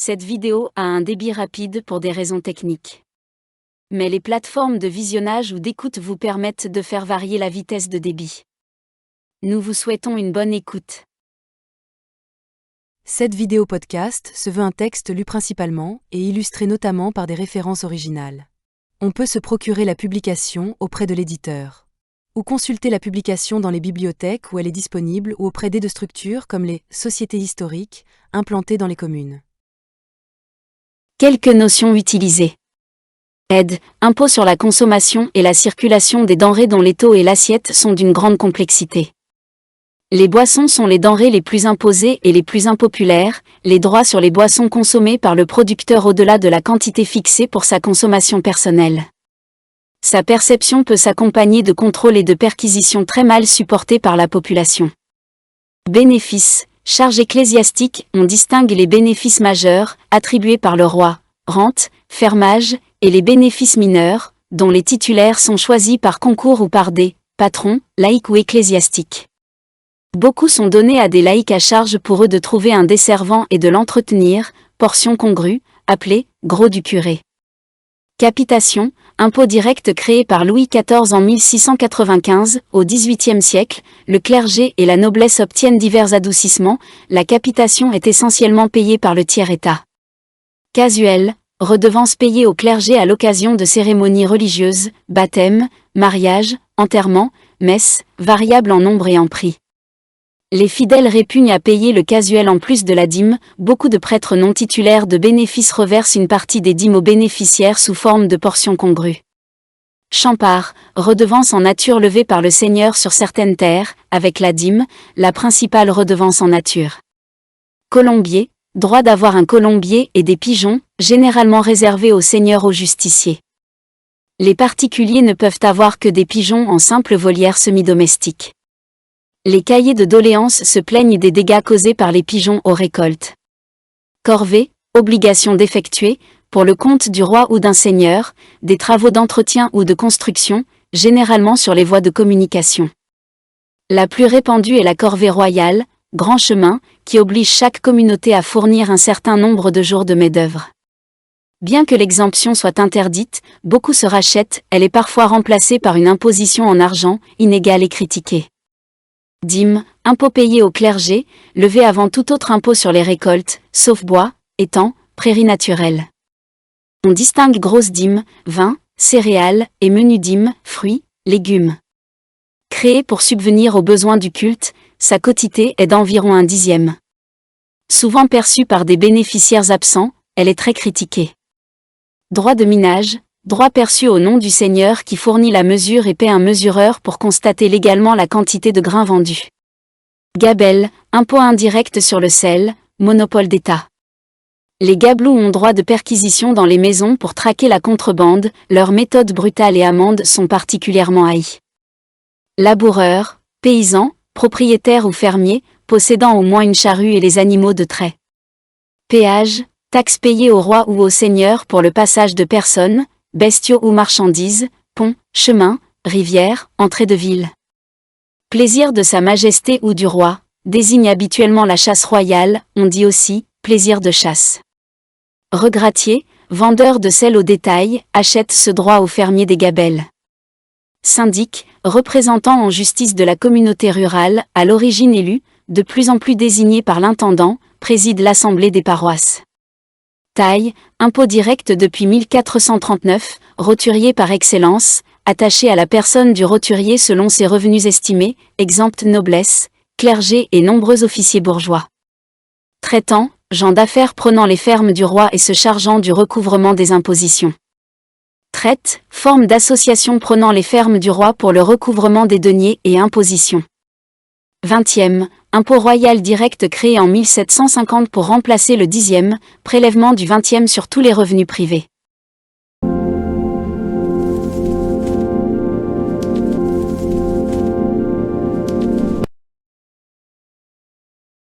Cette vidéo a un débit rapide pour des raisons techniques. Mais les plateformes de visionnage ou d'écoute vous permettent de faire varier la vitesse de débit. Nous vous souhaitons une bonne écoute. Cette vidéo podcast se veut un texte lu principalement et illustré notamment par des références originales. On peut se procurer la publication auprès de l'éditeur, ou consulter la publication dans les bibliothèques où elle est disponible ou auprès d'aide structures comme les sociétés historiques implantées dans les communes. Quelques notions utilisées. Aide, impôt sur la consommation et la circulation des denrées dont les taux et l'assiette sont d'une grande complexité. Les boissons sont les denrées les plus imposées et les plus impopulaires, les droits sur les boissons consommées par le producteur au-delà de la quantité fixée pour sa consommation personnelle. Sa perception peut s'accompagner de contrôles et de perquisitions très mal supportés par la population. Bénéfices, charges ecclésiastiques, on distingue les bénéfices majeurs, attribués par le roi, rente, fermage, et les bénéfices mineurs, dont les titulaires sont choisis par concours ou par des patrons, laïcs ou ecclésiastiques. Beaucoup sont donnés à des laïcs à charge pour eux de trouver un desservant et de l'entretenir, portion congrue, appelée gros du curé. Capitation, impôt direct créé par Louis XIV en 1695, au XVIIIe siècle, le clergé et la noblesse obtiennent divers adoucissements, la capitation est essentiellement payée par le tiers-état. Casuel, redevance payée au clergé à l'occasion de cérémonies religieuses, baptême, mariage, enterrement, messe, variable en nombre et en prix. Les fidèles répugnent à payer le casuel en plus de la dîme, beaucoup de prêtres non titulaires de bénéfices reversent une partie des dîmes aux bénéficiaires sous forme de portions congrues. Champart, redevance en nature levée par le seigneur sur certaines terres, avec la dîme, la principale redevance en nature. Colombier, droit d'avoir un colombier et des pigeons, généralement réservés aux seigneurs ou justiciers. Les particuliers ne peuvent avoir que des pigeons en simple volière semi-domestique. Les cahiers de doléances se plaignent des dégâts causés par les pigeons aux récoltes. Corvée, obligation d'effectuer, pour le compte du roi ou d'un seigneur, des travaux d'entretien ou de construction, généralement sur les voies de communication. La plus répandue est la corvée royale, grand chemin, qui oblige chaque communauté à fournir un certain nombre de jours de main-d'œuvre. Bien que l'exemption soit interdite, beaucoup se rachètent, elle est parfois remplacée par une imposition en argent, inégale et critiquée. Dîme, impôt payé au clergé, levé avant tout autre impôt sur les récoltes, sauf bois, étangs, prairies naturelles. On distingue grosse dîme, vin, céréales, et menu dîme, fruits, légumes. Créée pour subvenir aux besoins du culte, sa quotité est d'environ 1/10. Souvent perçue par des bénéficiaires absents, elle est très critiquée. Droit de minage, droit perçu au nom du seigneur qui fournit la mesure et paie un mesureur pour constater légalement la quantité de grains vendus. Gabelle, impôt indirect sur le sel, monopole d'État. Les gabelous ont droit de perquisition dans les maisons pour traquer la contrebande, leurs méthodes brutales et amendes sont particulièrement haïes. Laboureur, paysan, propriétaire ou fermier, possédant au moins une charrue et les animaux de trait. Péage, taxe payée au roi ou au seigneur pour le passage de personnes, bestiaux ou marchandises, ponts, chemins, rivières, entrées de ville. Plaisir de sa majesté ou du roi, désigne habituellement la chasse royale, on dit aussi plaisir de chasse. Regratier, vendeur de sel au détail, achète ce droit aux fermiers des gabelles. Syndic, représentant en justice de la communauté rurale, à l'origine élu, de plus en plus désigné par l'intendant, préside l'assemblée des paroisses. Taille, impôt direct depuis 1439, roturier par excellence, attaché à la personne du roturier selon ses revenus estimés, exempte noblesse, clergé et nombreux officiers bourgeois. Traitant, gens d'affaires prenant les fermes du roi et se chargeant du recouvrement des impositions. Traite, forme d'association prenant les fermes du roi pour le recouvrement des deniers et impositions. 20e, impôt royal direct créé en 1750 pour remplacer le 10e, prélèvement du 20e sur tous les revenus privés.